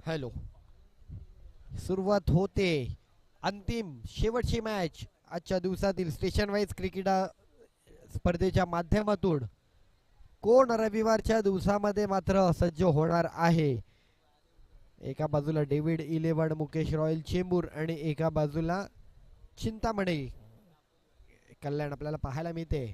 Hello. सुरुवात होते अंतिम शेवटची मॅच आजच्या दिवसातील स्टेशन वाईज क्रिकेट स्पर्धेच्या माध्यमातून. कोण रविवारच्या दिवसामध्ये मात्र सज्ज होणार आहे? एका बाजूला David eleven Mukesh royal Chembur आणि एका बाजूला चिंतामणी कल्याण आपल्याला पाहायला मिळते.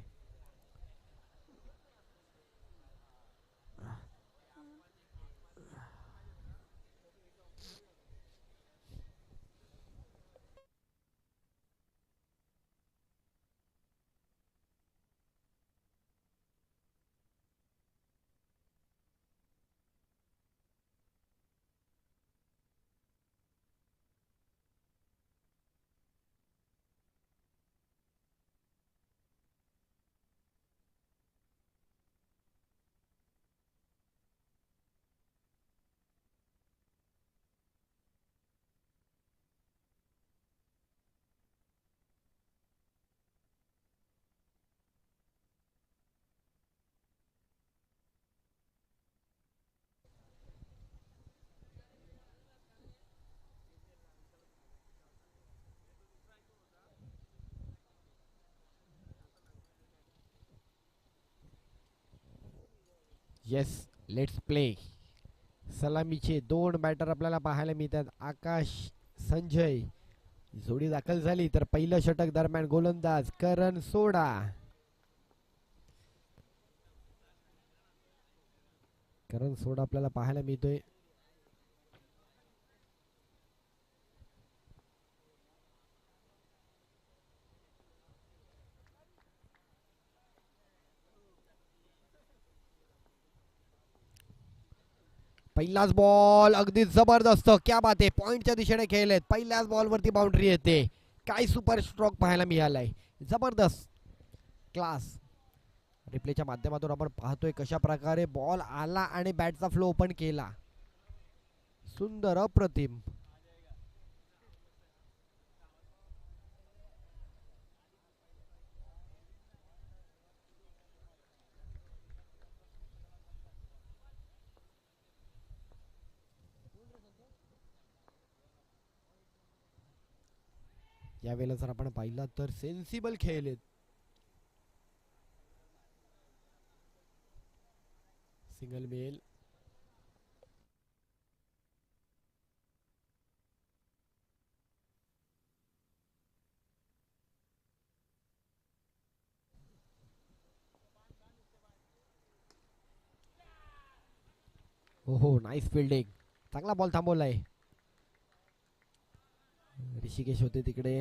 Yes, let's play. सलामीचे दोन बॅटर आपल्याला पाहायला मिळतात. आकाश संजय जोडी दाखल झाली तर पहिलं षटक दरम्यान गोलंदाज करण सोडा. करण सोडा आपल्याला पाहायला मिळतोय. पहिलाच बॉल अगदी जबरदस्त, क्या बात आहे. पॉइंटच्या दिशेने खेळलेत. पहिल्याच बॉलवरती बाउंड्री येते. काय सुपर स्ट्रोक पाहायला मिळालाय. जबरदस्त क्लास. रिप्लेच्या माध्यमातून आपण पाहतोय कशा प्रकारे बॉल आला आणि बॅटचा फ्लो ओपन केला. सुंदर, अप्रतिम. यावेळेला जर आपण पाहिलं तर सेन्सिबल खेळलेत. सिंगल मेल. हो, नाईस फिल्डिंग. चांगला बॉल थांबवलाय. ऋषिकेश होते तिकडे.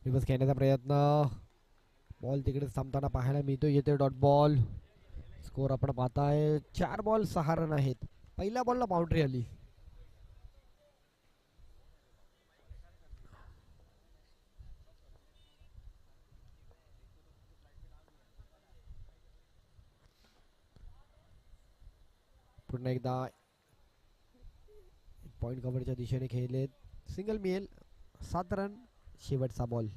रिवर्स खेळण्याचा प्रयत्न. बॉल तिकडे थांबताना पाहायला मिळतो. येते डॉट बॉल. स्कोर आपण पाहताय 4 बॉल 6 रन आहेत. पहिल्या बॉलला बाउंड्री आली. पुन्हा एकदा पॉइंट कव्हरच्या दिशेने खेळलेत. सिंगल मिळेल. 7 रन. शेवटचा बॉल.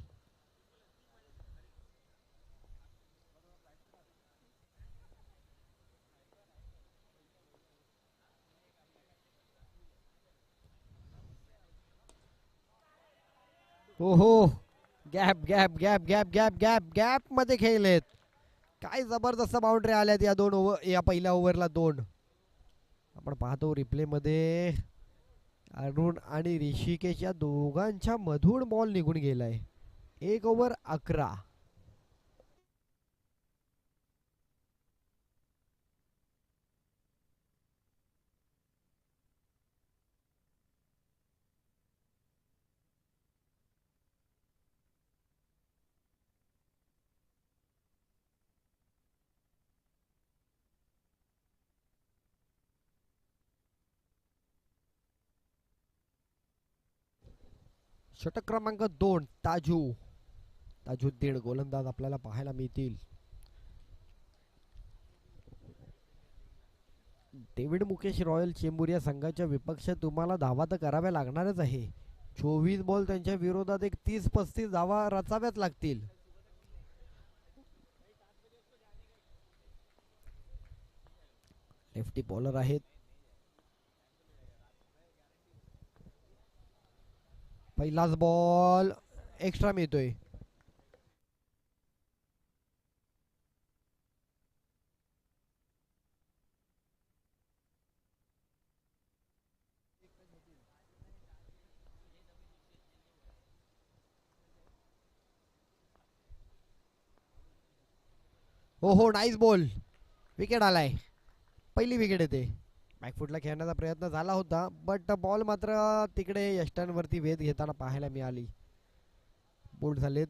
ओहो, gap gap gap gap gap gap gap मध्ये खेळलेत. काय जबरदस्त बाउंड्री आल्यात या दोन ओव्हर, या पहिल्या ओव्हरला 2. आपण पाहतो रिप्ले मध्ये अरुण आणि ऋषिकेश या दोघांच्या मधून बॉल निघून गेलाय. 1 ओव्हर 11. षटक क्रमांक 2 ताजुद्दीन गोलंदाज आपल्याला पाहायला मिळतील. डेव्हिड मुकेश रॉयल चेंबूर या संघाच्या विपक्ष तुम्हाला धावा तर कराव्या लागणारच आहे. 24 बॉल त्यांच्या विरोधात एक 30-35 धावा रचाव्याच लागतील. लेफ्टी बॉलर आहेत. पहिलाच बॉल एक्स्ट्रा मिळतोय. हो हो, नाईस बॉल. विकेट आलाय. पहिली विकेट येते. बॅकफुटला खेळण्याचा प्रयत्न झाला होता, बट बॉल मात्र तिकडे यष्टांवरती वेध घेताना पाहायला मिळाली. बोल्ड झालेत.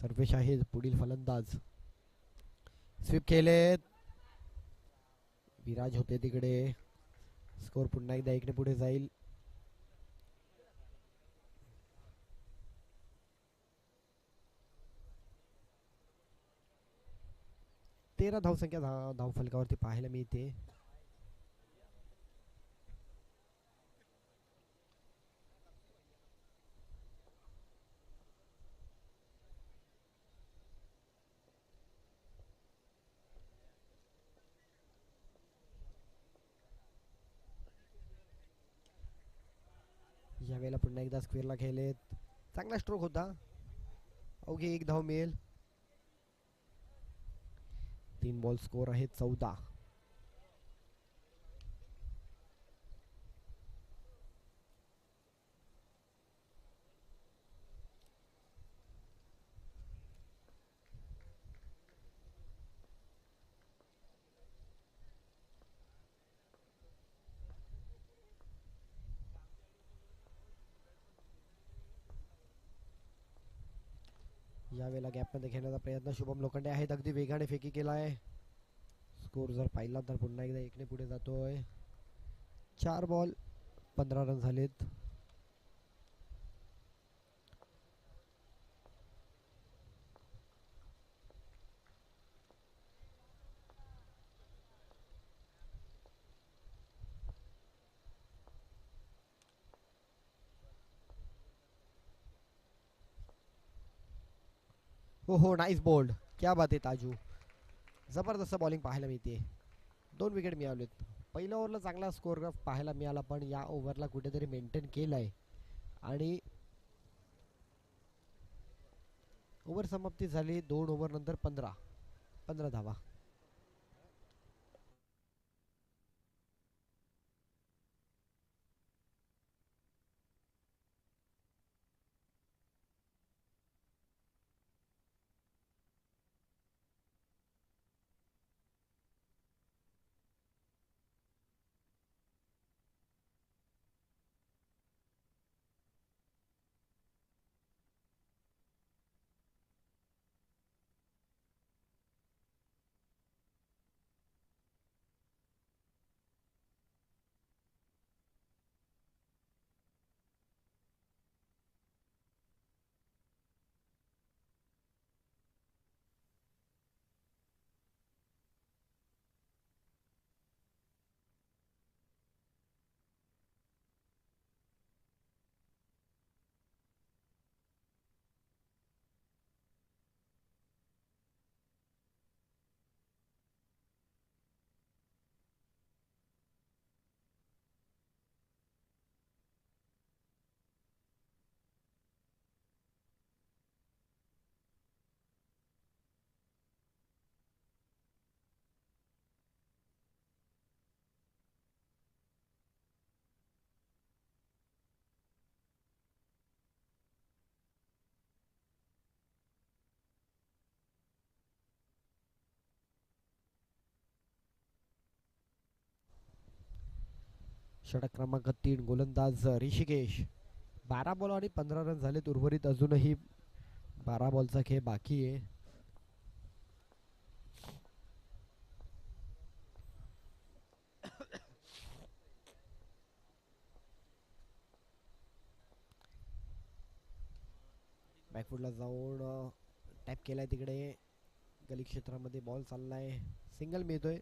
सर्वेश आहे पुढील फलंदाज. स्वीप केलेत. विराज होते तिकडे. स्कोर पुन्हा एकदा इकडे पुढे जाईल. 13 धावसंख्या धावफलकावरती पाहायला मिळते. यावेळेला पुन्हा एकदा स्क्वेअरला खेळलेत. चांगला स्ट्रोक होता. अवघी एक धाव मिळेल. 3 बॉल स्कोर आहे 14. यावेळेला गॅपमध्ये खेळण्याचा प्रयत्न शुभम लोखंडे आहेत. अगदी वेगाने फेकी केलाय. स्कोर जर पाहिला तर पुन्हा एकदा एकने पुढे जातोय. 4 बॉल 15 रन झालेत. हो हो, नाईस बोल्ड. क्या बात आहे ताजू. जबरदस्त बॉलिंग पाहायला मिळते. 2 विकेट मिळवलेत. पहिल्या ओव्हरला चांगला स्कोर पाहायला मिळाला, पण या ओव्हरला कुठेतरी मेंटेन केलाय. आणि ओव्हर समाप्ती झाली 2 ओव्हर नंतर 15 धावा. षटक क्रमांक 3 गोलंदाज ऋषिकेश. 12 बॉल आणि 15 रन झालेत. उर्वरित अजूनही 12 बॉलचा खेळ बाकी आहे. बॅकफुटला जाऊन टॅप केलाय तिकडे. गली क्षेत्रामध्ये बॉल चाललाय. सिंगल मिळतोय.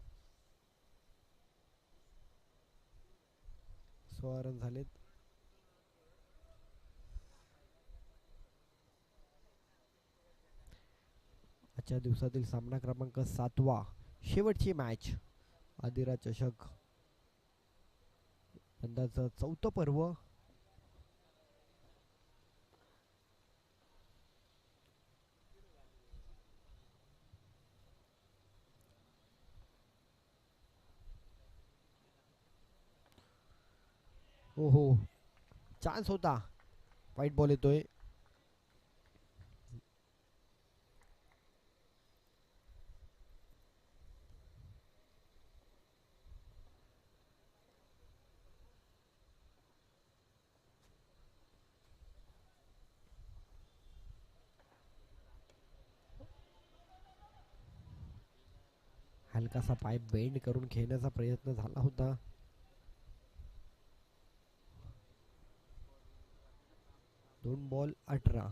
16 रन झालेत. आजच्या दिवसातील सामना क्रमांक 7वा, शेवटची मॅच, आदिरा चषक यंदाचं 4थं पर्व. हो हो, चान्स होता. वाईट बॉल येतोय. हलकासा पाय बेंड करून खेळण्याचा प्रयत्न झाला होता. दोन बॉल 18.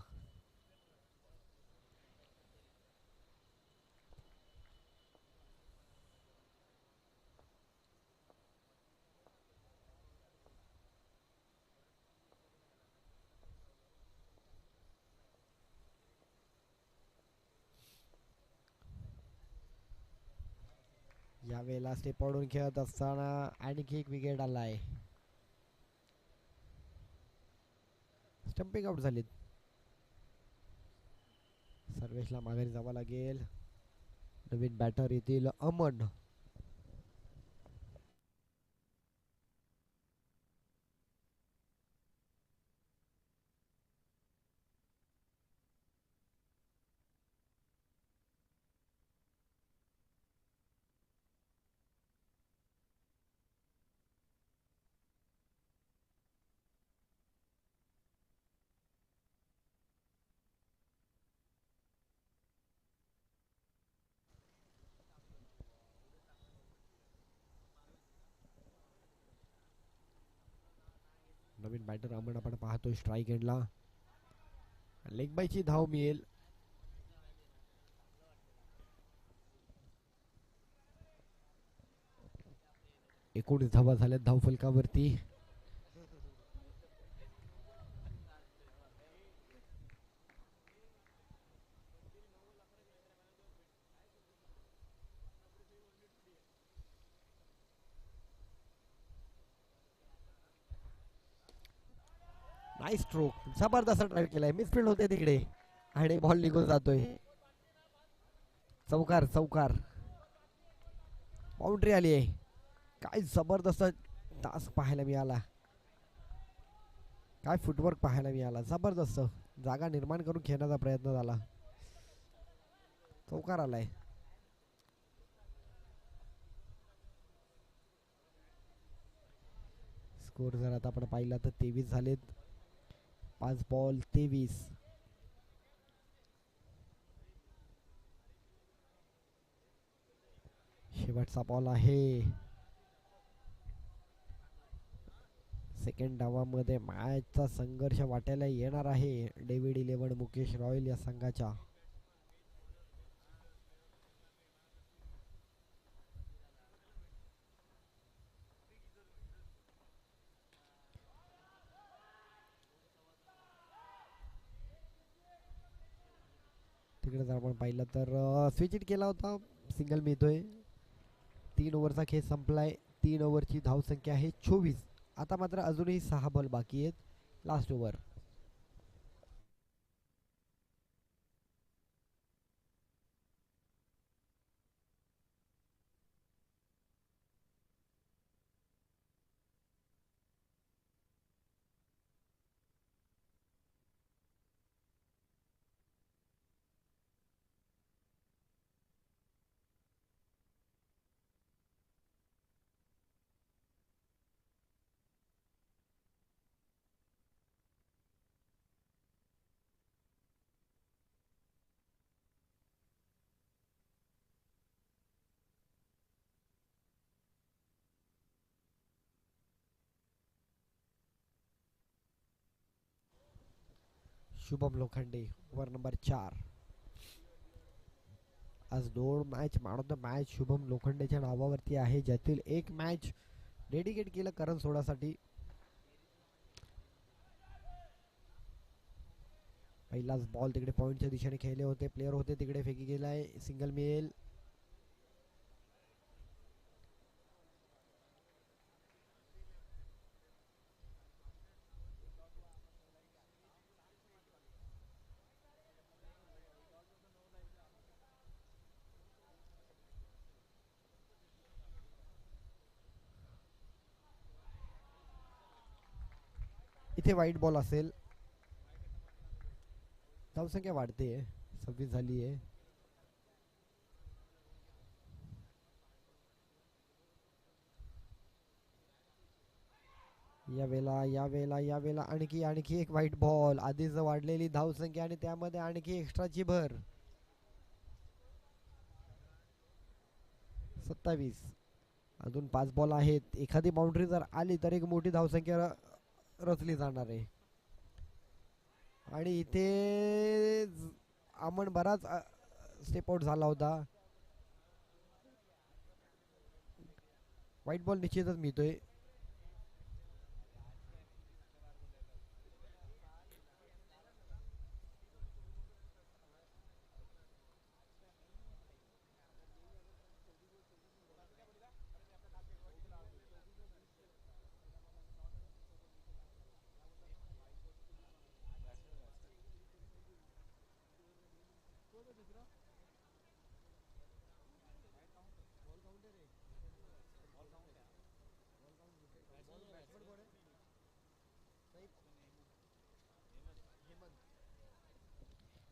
यावेळेला स्टेप आउट खेळत असताना आणखी एक विकेट आलाय. स्टंपिंग आउट झालीत. सर्वेशला माघारी जावं लागेल. नवीन बॅटर येतील अमन. नवीन बॅटर अमन आपण पाहतोय स्ट्राईक एंडला. लेग बायची धाव मिळेल. एकोणीस धावा झाल्यात धाव फलकावरती. Nice stroke. जबरदस्त ड्राईव्ह केलाय. मिसफिल्ड होते तिकडे आणि बॉल निघून जातोय. चौकार चौकार. बाउंड्री आली आहे. काय जबरदस्त टास्क पाहायला मिळाला. काय फुटवर्क पाहायला मिळाला. जबरदस्त जागा निर्माण करून खेळण्याचा प्रयत्न झाला. चौकार आलाय. स्कोर जर आता आपण पाहिला तर 23 झालेत. 5 बॉल 23. शेवटचा बॉल आहे. सेकंड डावामध्ये मॅचचा संघर्ष वाटायला येणार आहे डेव्हिड 11 मुकेश रॉयल या संघाच्या. तिकडे जर आपण पाहिलं तर स्विच इट केला होता. सिंगल मिळतोय. 3 ओव्हरचा खेळ संपलाय. 3 ओव्हरची धावसंख्या आहे 24. आता मात्र अजूनही 6 बॉल बाकी आहेत. Last over. Shubham Lokhande over number 4. आज 2 match man of the match Shubham लोखंडेच्या नावावरती आहे, ज्यातील एक मॅच डेडिकेट केलं करण सोडासाठी. पहिलाच बॉल तिकडे पॉइंटच्या दिशेने खेळले होते, प्लेयर होते तिकडे, फेकी गेलाय, सिंगल मिळेल. इथे वाईट बॉल असेल. धावसंख्या वाढते, 26 झाली आहे. या वेळेला आणखी एक व्हाईट बॉल. आधीच वाढलेली धावसंख्या आणि त्यामध्ये आणखी एक्स्ट्राची भर. 27. अजून 5 बॉल आहेत. एखादी बाउंड्री जर आली तर एक मोठी धावसंख्या रचली जाणार आहे. आणि इथे अमन बराच स्टेप आउट झाला होता. व्हाईट बॉल निश्चितच मिळतोय.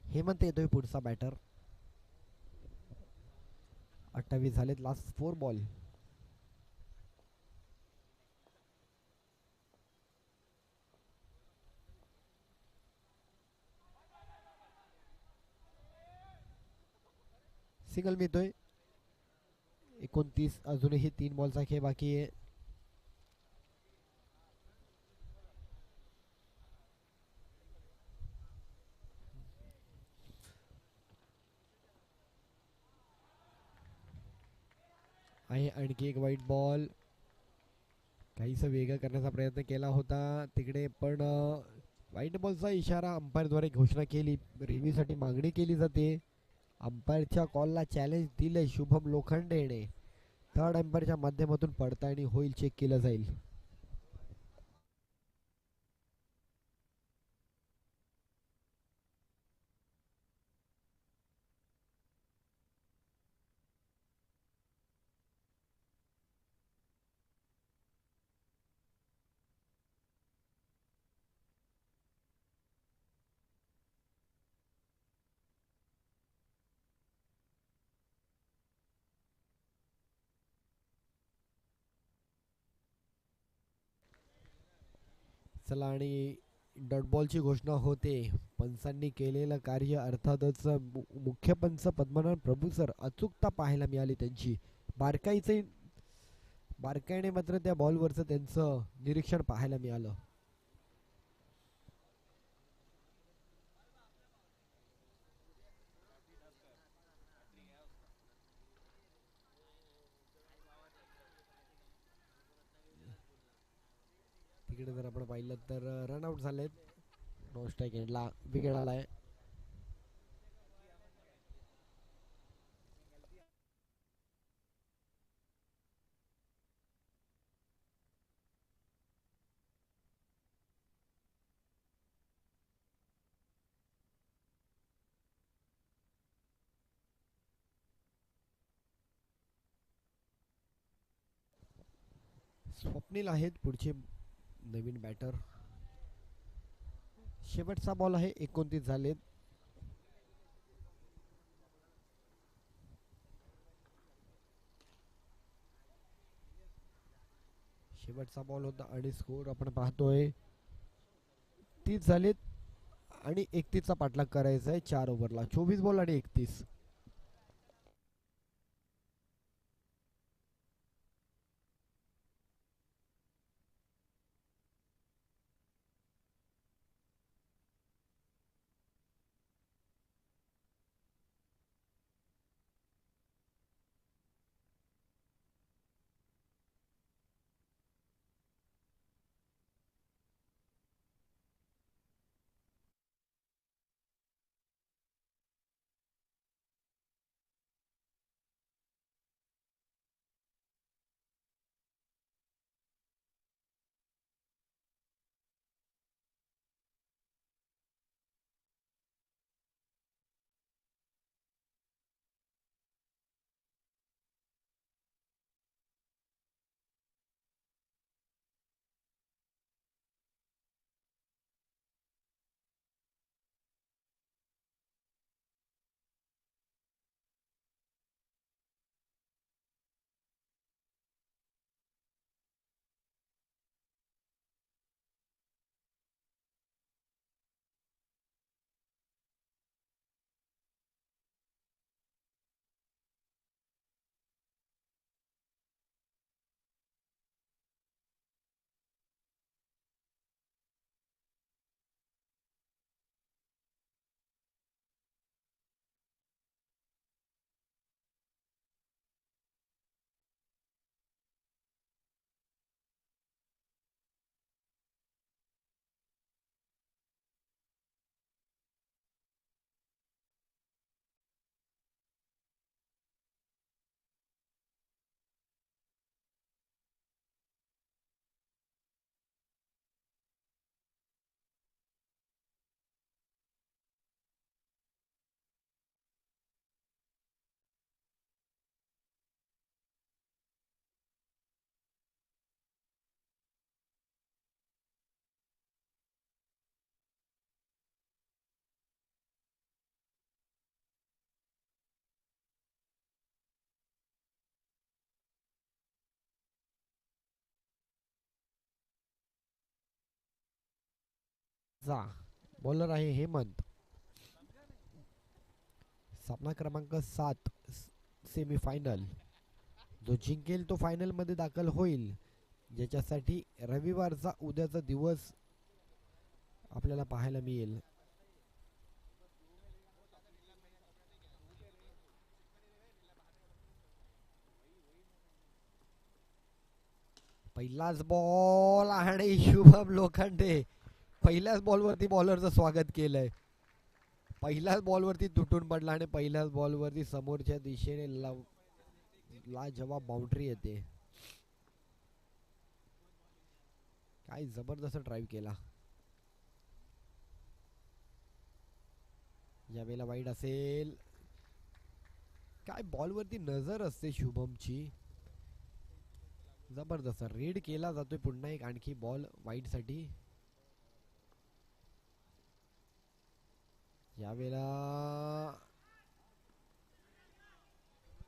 हेमंत येतोय पुढचा बॅटर. 28 झालेत, लास्ट 4 बॉल. सिंगल मिळतोय. 29. अजूनही 3 बॉलचा खेळ बाकी आहे. आणखी एक वाईट बॉल. काहीस वेगळं करण्याचा प्रयत्न केला होता तिकडे, पण व्हाईट बॉलचा इशारा अंपायरद्वारे घोषणा केली. रिव्ह्यूसाठी मागणी केली जाते. अंपायरच्या कॉलला चॅलेंज दिले शुभम लोखंडेने. थर्ड अंपायरच्या माध्यमातून पडताळणी होईल, चेक केलं जाईल. चला, आणि डॉट बॉलची घोषणा होते. पंचांनी केलेलं कार्य अर्थातच मुख्य पंच पद्मनाभ प्रभू सर, अचूकता पाहायला मिळाली त्यांची. बारकाईने मात्र त्या बॉलवरचं त्यांचं निरीक्षण पाहायला मिळालं. तिकडे जर आपण पाहिलं तर रनआउट झालेत. नो स्ट्राईक एंडला विकेट आलाय. स्वप्नील आहेत पुढचे नवीन बॅटर. शेवटचा बॉल आहे. 29 झालेत. शेवटचा बॉल होता आणि स्कोर आपण पाहतोय 30 झालेत आणि 31चा पाठलाग करायचा आहे 4 ओव्हरला. 24 बॉल आणि 31. चा बॉलर आहे हेमंत. सामना क्रमांक 7 सेमीफायनल. जो जिंकेल तो फायनल मध्ये दाखल होईल, ज्याच्यासाठी रविवारचा उद्याचा दिवस आपल्याला पाहायला मिळेल. पहिलाच बॉल आणि शुभम लोखंडे पहिल्याच बॉलवरती बॉलरचं स्वागत केलंय. पहिल्याच बॉलवरती तुटून पडला आणि पहिल्याच बॉलवरती समोरच्या दिशेने लाजवाब बाउंड्री येते. काय जबरदस्त ड्राईव्ह केला. यावेळेला वाईड असेल. काय बॉलवरती नजर असते शुभमची. जबरदस्त रीड केला जातोय. पुन्हा एक आणखी बॉल वाईड साठी. यावेळेला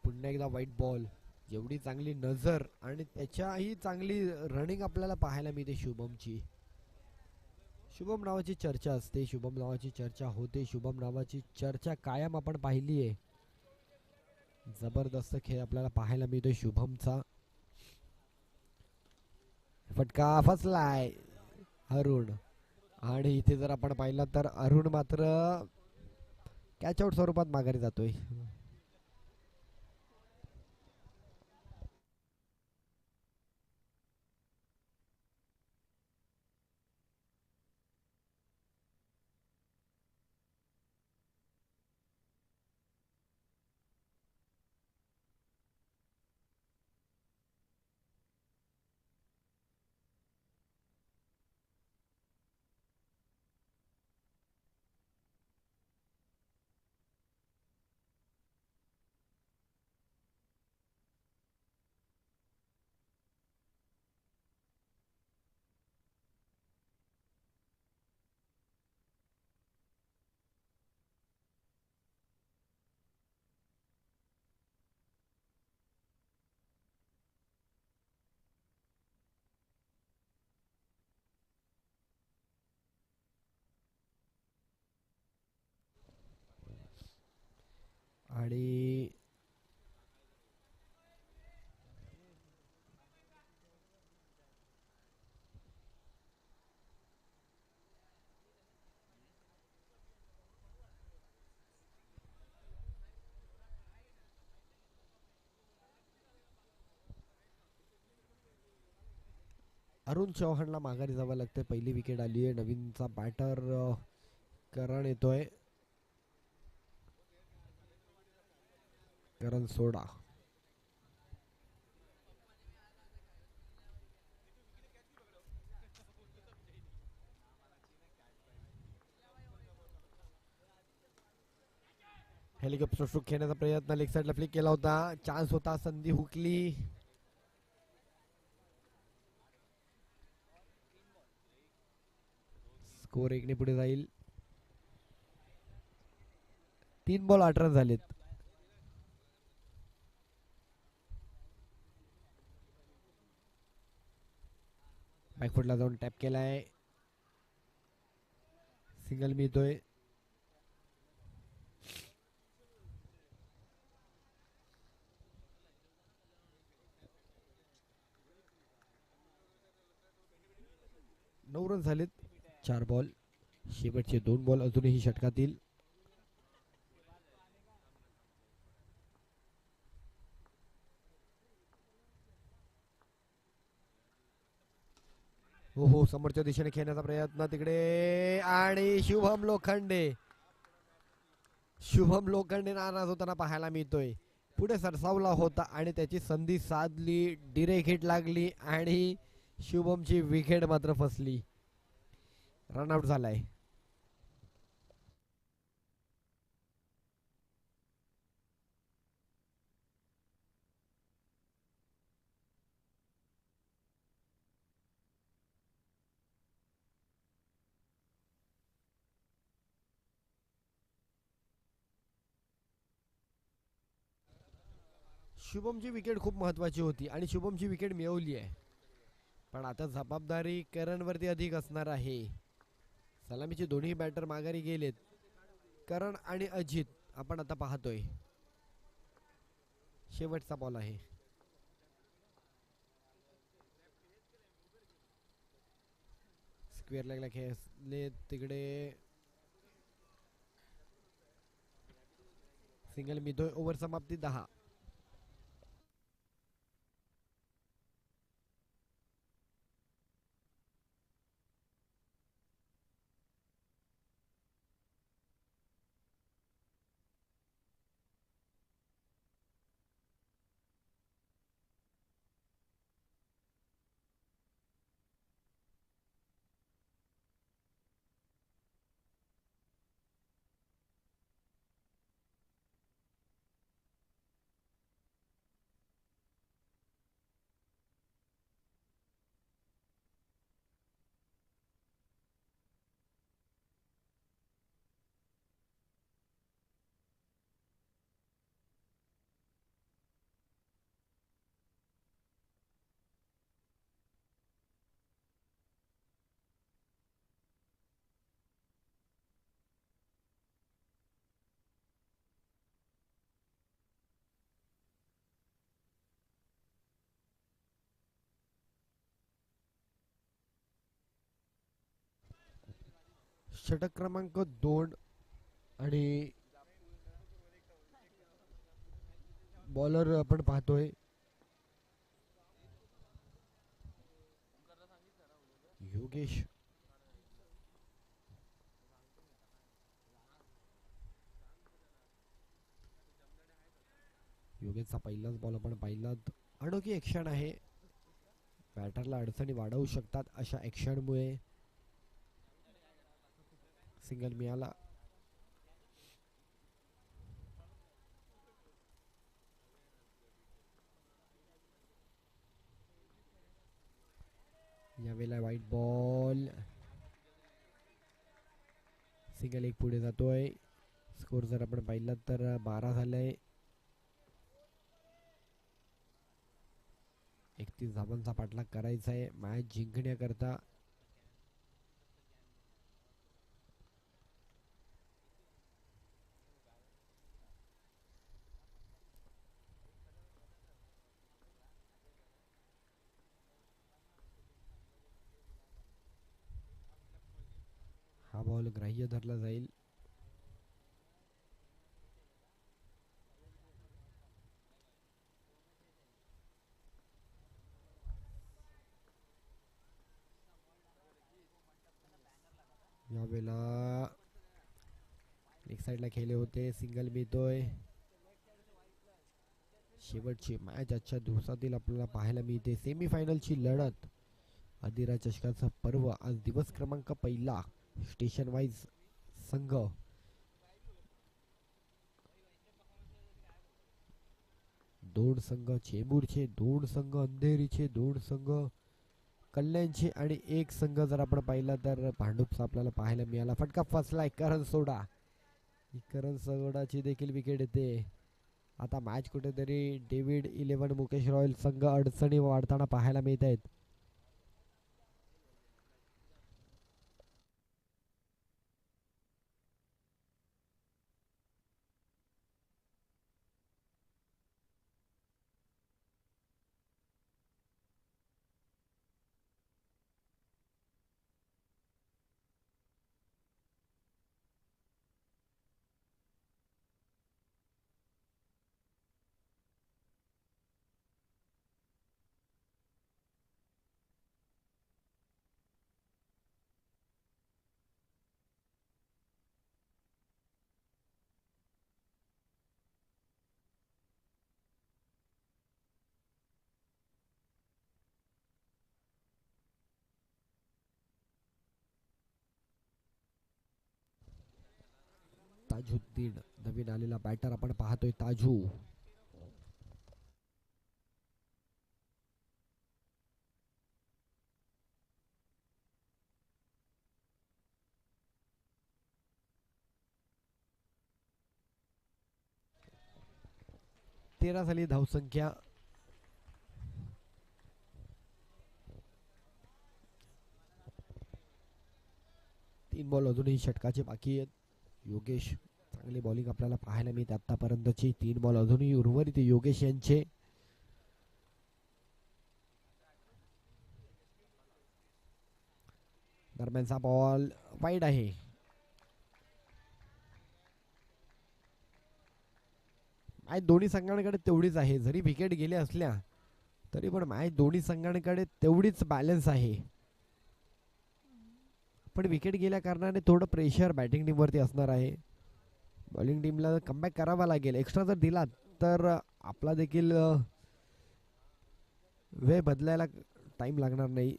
पुन्हा एकदा वाईट बॉल. एवढी चांगली नजर आणि त्याच्याही चांगली रनिंग आपल्याला पाहायला मिळते शुभमची. शुभम नावाची चर्चा असते, शुभम नावाची चर्चा होते, शुभम नावाची चर्चा कायम आपण पाहिली आहे. जबरदस्त खेळ आपल्याला पाहायला मिळतोय शुभमचा. फटका फसलाय अरुण. आणि इथे जर आपण पाहिलं तर अरुण मात्र कॅच आउट स्वरूपात माघारी जातोय. आणि अरुण चव्हाणला माघारी जावं लागतंय. पहिली विकेट आली आहे. नवीनचा बॅटर करण येतोय. करण सोडा. हेलिकॉप्टर स्ट्रोक खेळण्याचा प्रयत्न लेग साइडला फ्लिक केला होता. चान्स होता, संधी हुकली. स्कोर 1 ने पुढे जाईल. 3 बॉल 8 रन झालेत. बॅकफुटला जाऊन टॅप केलाय. सिंगल मिळतोय. नऊ रन झालेत. 4 बॉल. शेवटचे 2 बॉल अजूनही षटकातील. हो हो, समोरच्या दिशेने खेळण्याचा प्रयत्न तिकडे आणि शुभम लोखंडे. शुभम लोखंडे नाराज होताना पाहायला मिळतोय. पुढे सरसावला होता आणि त्याची संधी साधली. डिरेक्ट हिट लागली आणि शुभमची विकेट मात्र फसली. रनआउट झालाय. शुभमची विकेट खूप महत्वाची होती आणि शुभमची विकेट मिळवली आहे. पण आता जबाबदारी करणवरती अधिक असणार आहे. सलामीचे दोन्ही बॅटर माघारी गेलेत. करण आणि अजित आपण आता पाहतोय. शेवटचा बॉल आहे. स्क्वेअर लेगला खेळले तिकडे सिंगल मिळतोय. ओव्हर समाप्ती 10. षटक क्रमांक 2 आणि बॉलर आपण पाहतोय योगेश. योगेशचा पहिलाच बॉल आपण पाहिलात. अनोखी ऍक्शन आहे. बॅटरला अडचणी वाढवू शकतात अशा ऍक्शनमुळे. सिंगल मिळाला. यावेळेला वाईट बॉल. सिंगल एक पुढे जातोय. स्कोर जर आपण पाहिलं तर 12 झालंय. 31 धावांचा पाठलाग करायचा आहे मॅच जिंकण्याकरता. हा बॉल ग्राह्य धरला जाईल. यावेळेला एक साइडला खेळले होते. सिंगल मिळतोय. शेवटची मॅच आजच्या दिवसातील आपल्याला पाहायला मिळते. सेमीफायनलची लढत. अधिरा चषकाचा पर्व आज दिवस क्रमांक पहिला. स्टेशन वाईज संघ दोन संघ चेंबूरचे, दोन संघ अंधेरीचे, दोन संघ कल्याणचे आणि एक संघ जर आपण पाहिला तर भांडूपचा आपल्याला पाहायला मिळाला. फटका फसलाय करण सोडा. करण सोडाची देखील विकेट येते. आता मॅच कुठेतरी डेव्हिड 11 मुकेश रॉयल संघ अडचणी वाढताना पाहायला मिळत आहेत. ताजुद्दीन नवीन आलेला बॅटर आपण पाहतोय. ताजू तेरा झाली धावसंख्या. तीन 3 बॉल अजूनही षटकाचे बाकी आहेत. योगेश चांगली बॉलिंग आपल्याला पाहायला मिळते आतापर्यंतची. 3 बॉल अजूनही उर्वरित योगेश यांचे. दरम्यानचा बॉल वाईड आहे. मॅच दोन्ही संघांकडे तेवढीच आहे. जरी विकेट गेले असल्या तरी पण मॅच दोन्ही संघांकडे तेवढीच बॅलन्स आहे. पण विकेट गेल्या कारणाने थोडं प्रेशर बॅटिंग टीमवरती असणार आहे. बॉलिंग टीमला कमबॅक करावा लागेल. एक्स्ट्रा जर दिला तर आपला देखील वेळ बदलायला टाइम लागणार नाही.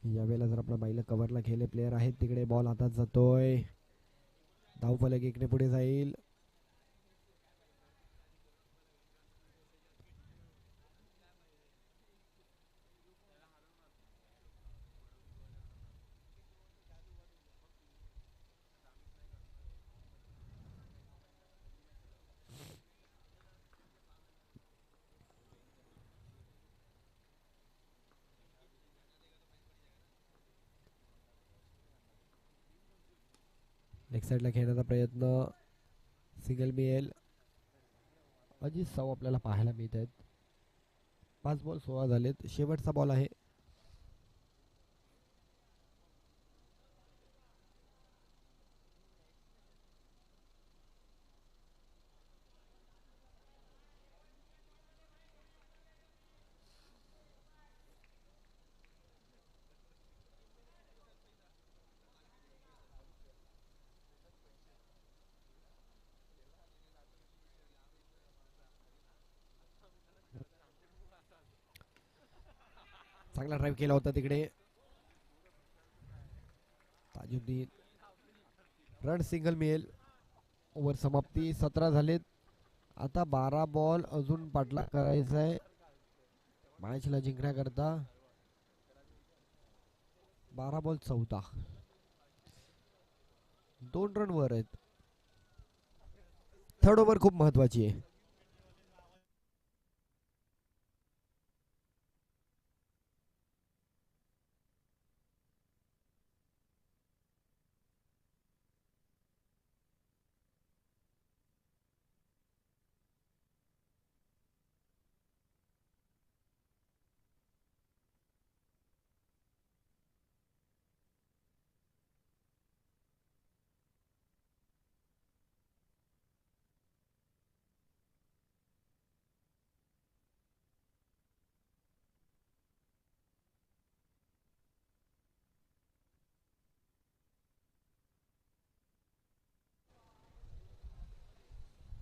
यावेळेला जर आपला बाईला कव्हरला खेळले प्लेयर आहेत तिकडे बॉल हातात जातोय. धावफलक इकडे पुढे जाईल. लेग साईडला खेळण्याचा प्रयत्न. सिंगल मिळेल. अजित साऊ आपल्याला पाहायला मिळत आहेत. 5 बॉल 16 झालेत. शेवटचा बॉल आहे. चांगला ड्राईव्ह केला होता तिकडे. ताजुद्दीन. रन सिंगल मिळेल. ओव्हर समाप्ती. 17 झालेत. आता 12 बॉल अजून पाठलाग करायचा आहे मॅचला जिंकण्याकरता. 12 बॉल 14. 2 रन वर आहेत. थर्ड ओव्हर खूप महत्वाची आहे.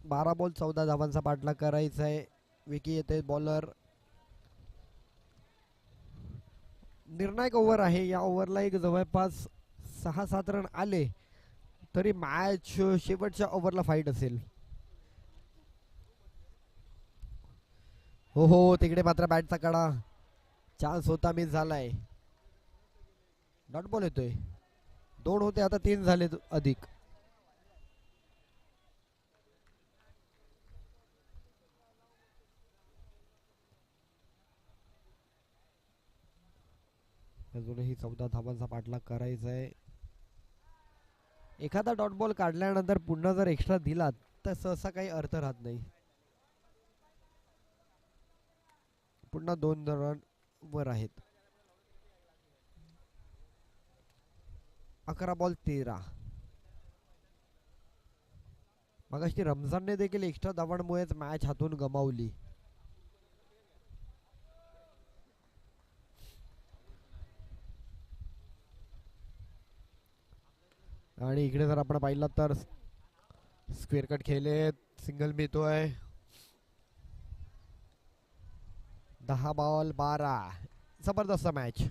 बारा बॉल 14 धावांचा पाठलाग करायचा आहे. विकी येते बॉलर. निर्णायक ओव्हर आहे. या ओव्हरला एक जवळपास 6-7 रन आले तरी मॅच शेवटच्या ओव्हरला फाईट असेल. हो हो तिकडे मात्र बॅटचा कडा. चान्स होता मिस झालाय. डॉट बॉल येतोय. 2 होते आता 3 झाले अधिक. अजूनही 14 धावांचा पाठलाग करायचा आहे. एखादा डॉट बॉल काढल्यानंतर पुन्हा जर एक्स्ट्रा दिला तर सहसा काही अर्थ राहत नाही. पुन्हा 2 रन वर आहेत. 11 बॉल 13. मगाशी रमजानने देखील एक्स्ट्रा धावांमुळेच मॅच हातून गमावली. आणि इकडे जर आपण पाहिलं तर स्क्वेअर कट खेळले. सिंगल मिळतोय. 10 बॉल 12. जबरदस्त मॅच.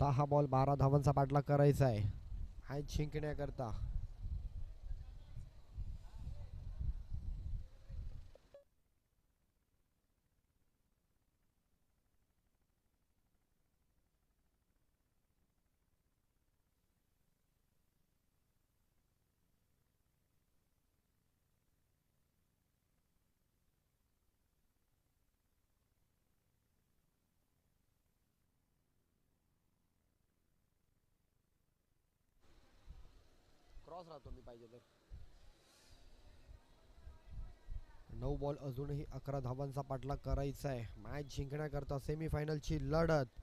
10 बॉल 12 धावांचा पाठलाग करायचा आहे मॅच जिंकण्याकरता. उभाच राहतो मी पाहिजे तर. 9 बॉल अजूनही 11 धावांचा पाठलाग करायचा आहे मॅच जिंकण्याकरता. सेमीफायनलची लढत.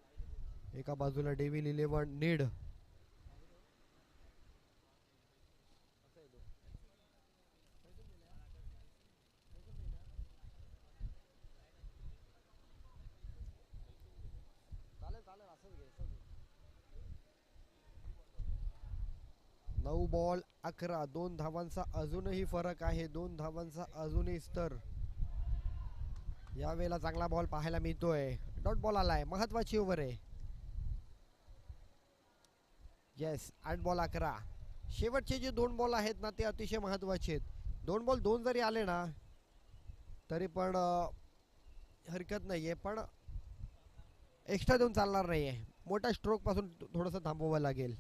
एका बाजूला डेव्हिल 11 नीड, नऊ बॉल 11, 2 धावांचा अजूनही फरक आहे, 2 धावांचा अजूनही स्तर. यावेळेला चांगला बॉल पाहायला मिळतोय. डॉट बॉल आलाय, महत्वाची ओव्हर आहे. Yes, 8 ball 11. शेवटचे जे 2 बॉल आहेत ना ते अतिशय महत्वाचे आहेत. 2 बॉल 2 जरी आले ना तरी पण हरकत नाहीये, पण एक्स्ट्रा देऊन चालणार नाहीये. मोठ्या स्ट्रोक पासून थोडंसं थांबवावं लागेल.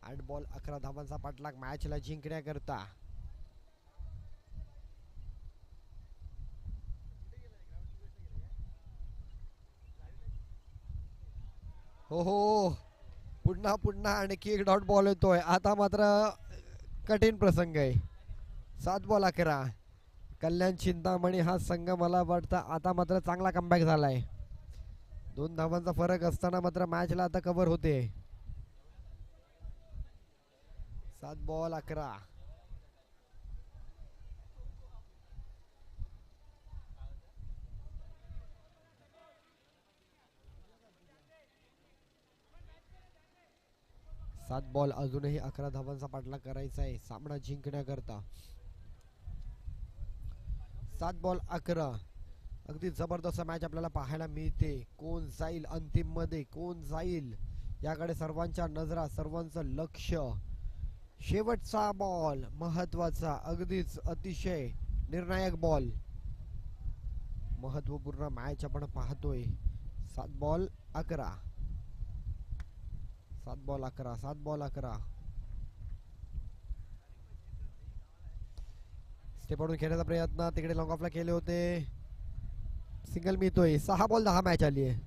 8 बॉल 11 धावांचा पाठलाग मॅचला जिंकण्याकरता. हो हो, पुन्हा पुन्हा आणखी एक डॉट बॉल येतोय. आता मात्र कठीण प्रसंग आहे. 7 बॉल 11. कल्याण चिंतामणी हा संघ मला वाटतं आता मात्र चांगला कमबॅक झालाय. 2 धावांचा फरक असताना मात्र मॅचला आता कव्हर होते. 7 बॉल 11. सात बॉल अजूनही 11 धावांचा पाठलाग करायचा आहे सामना जिंकण्याकरता. 7 बॉल 11. अगदी जबरदस्त मॅच आपल्याला पाहायला मिळते. कोण जाईल अंतिम मध्ये, कोण जाईल याकडे सर्वांच्या नजरा, सर्वांचं लक्ष. शेवटचा बॉल महत्वाचा, अगदीच अतिशय निर्णायक बॉल. महत्वपूर्ण मॅच आपण पाहतोय. 7 बॉल 11. 7 बॉल 11. 7 बॉल 11. स्टेपवरून खेळण्याचा प्रयत्न तिकडे लॉंग ऑफला केले होते. सिंगल मिळतोय. 6 बॉल 10 मॅच आली आहे.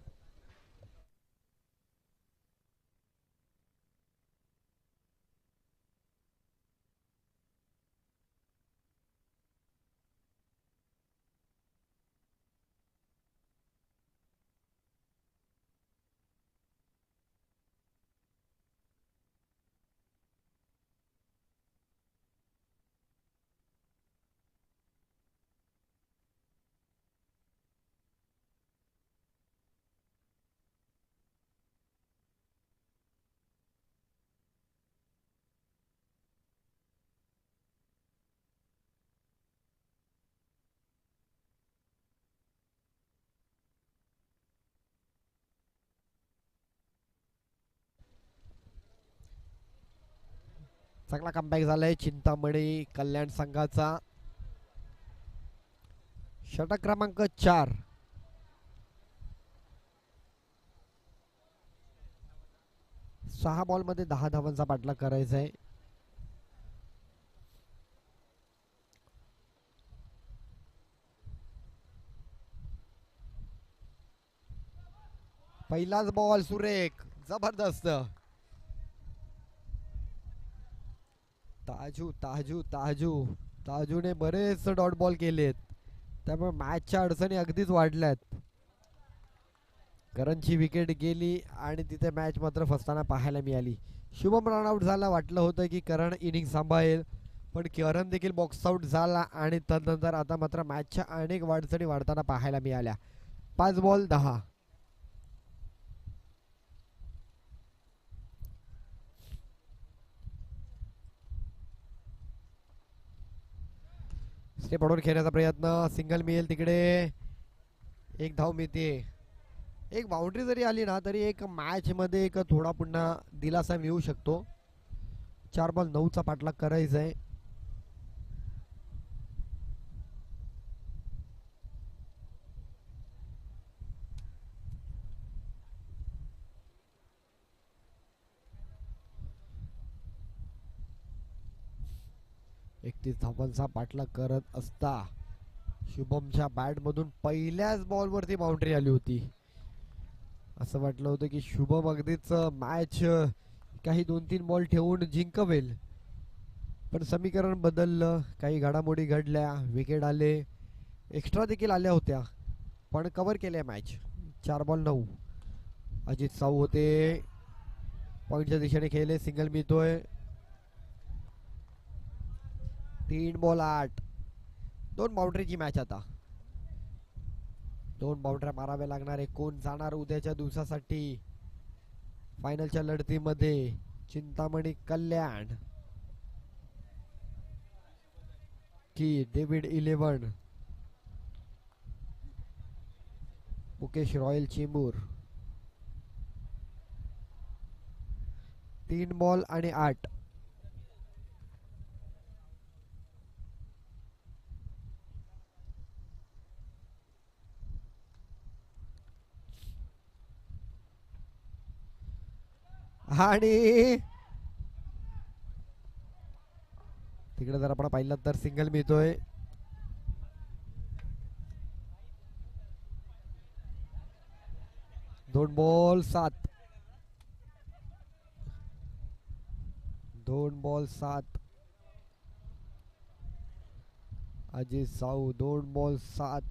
चांगला कमबॅक झालाय चिंतामणी कल्याण संघाचा. षटक क्रमांक 4. सहा बॉल मध्ये 10 धावांचा पाठलाग करायचा आहे. पहिलाच बॉल सुरेख, जबरदस्त. ताजू ताजू ताजू ताजूने बरेच डॉट बॉल केलेत, त्यामुळे मॅचच्या अडचणी अगदीच वाढल्यात. करणची विकेट गेली आणि तिथे मॅच मात्र फसताना पाहायला मिळाली. शुभम रन आउट झाला. वाटलं होतं की करण इनिंग सांभाळेल, पण करण देखील बॉक्स आउट झाला आणि तदनंतर आता मात्र मॅचच्या अनेक अडचणी वाढताना पाहायला मिळाल्या. 5 बॉल 10. स्टेप आउटवर खेळण्याचा प्रयत्न, सिंगल मिळेल तिकडे, एक धाव मिळते. एक बाउंड्री जरी आली ना तरी एक मॅच मध्ये एक थोडा पुन्हा दिलासा मिळू शकतो. 4 बॉल 9चा पाठलाग करायचा आहे. एकतीस धावांचा पाठलाग करत असता शुभमच्या बॅट मधून पहिल्याच बॉल वरती बाउंड्री आली होती असं वाटलं होतं की शुभम अगदीच मॅच काही 2-3 बॉल ठेवून जिंकवेल, पण समीकरण बदललं, काही घडामोडी घडल्या, विकेट आले, एक्स्ट्रा देखील आल्या होत्या, पण कव्हर केल्या मॅच. 4 बॉल 9. अजित साऊ होते, पॉईंटच्या दिशेने खेळले, सिंगल मिळतोय. 3 बॉल 8. 2 बाउंड्रीची मॅच आता. 2 बाउंड्र्या माराव्या लागणार आहे. कोण जाणार उद्याच्या दिवसासाठी फायनलच्या लढतीमध्ये? चिंतामणी कल्याण की David 11, Mukesh royal Chembur? 3 ball 8. आणि तिकडे जर आपण पाहिलं तर सिंगल मिळतोय. 2 बॉल 7. 2 बॉल 7. अजित साऊ 2 बॉल 7.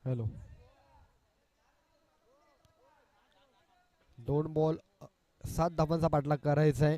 हॅलो. 2 बॉल 7 धावांचा पाठलाग करायचा आहे.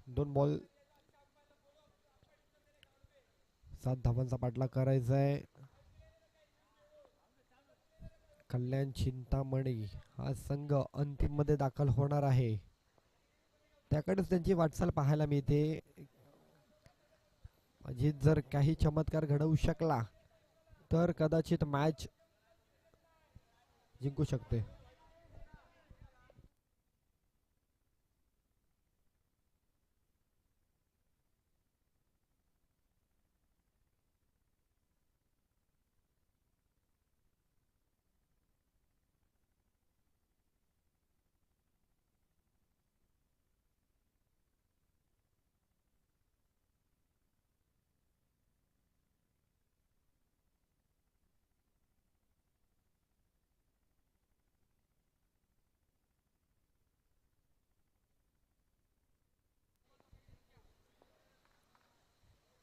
दोन बॉल 7 धावांचा पाठलाग करायचा आहे. कल्याण चिंतामणी हा संघ अंतिम मध्ये दाखल होणार आहे. त्याकडेच त्यांची वाटचाल पाहायला मिळते. अजित जर काही चमत्कार घडवू शकला तर कदाचित मॅच जिंकू शकते.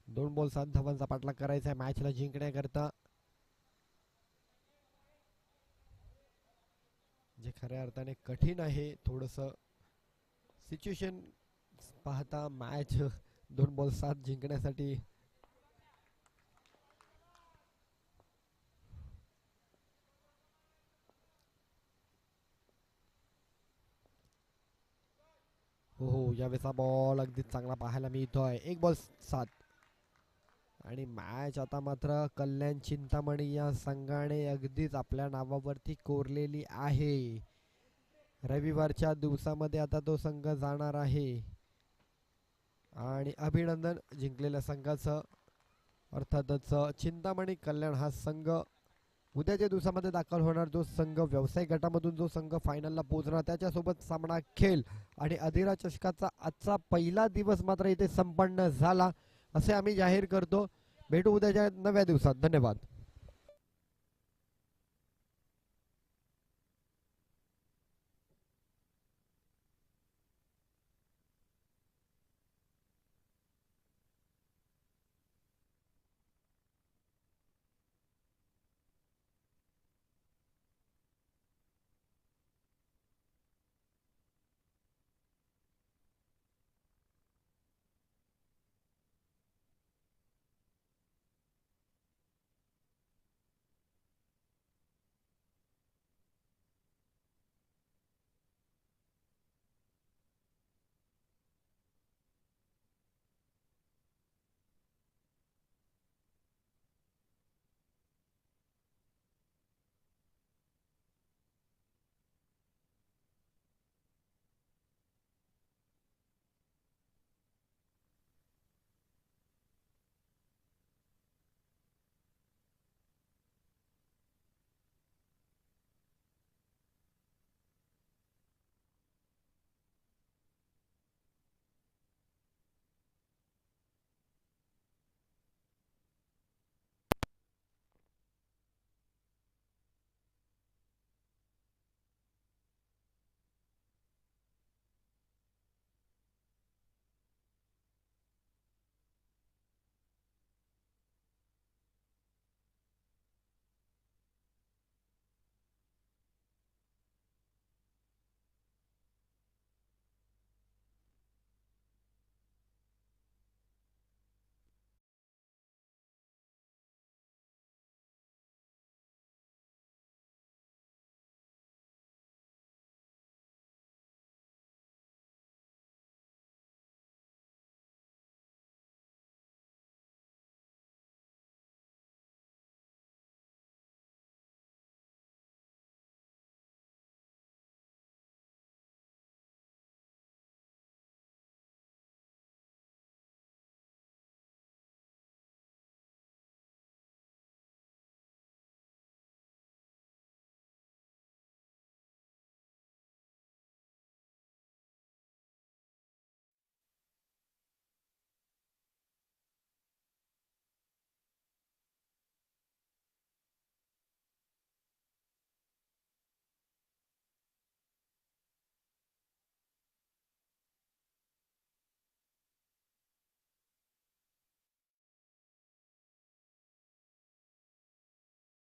दोन बॉल 7 धावांचा पाठलाग करायचा आहे मॅचला जिंकण्याकरता. जे खऱ्या अर्थाने कठीण आहे. थोडस सिच्युएशन पाहता मॅच 2 बॉल 7 जिंकण्यासाठी हो यावेळेचा बॉल अगदी चांगला पाहायला मिळतोय. 1 बॉल 7 आणि मॅच आता मात्र कल्याण चिंतामणी या संघाने अगदीच आपल्या नावावरती कोरलेली आहे. रविवारच्या दिवसामध्ये आता तो संघ जाणार आहे आणि अभिनंदन जिंकलेल्या संघाचं. अर्थातच चिंतामणी कल्याण हा संघ उद्याच्या दिवसामध्ये दाखल होणार. जो संघ व्यावसायिक गटामधून जो संघ फायनलला पोहोचणार त्याच्यासोबत सामना खेळ आणि अधिरा चषकाचा आजचा पहिला दिवस मात्र इथे संपन्न झाला असे आम्ही जाहीर करतो. भेटू उद्याच्या नव्या दिवसात. धन्यवाद.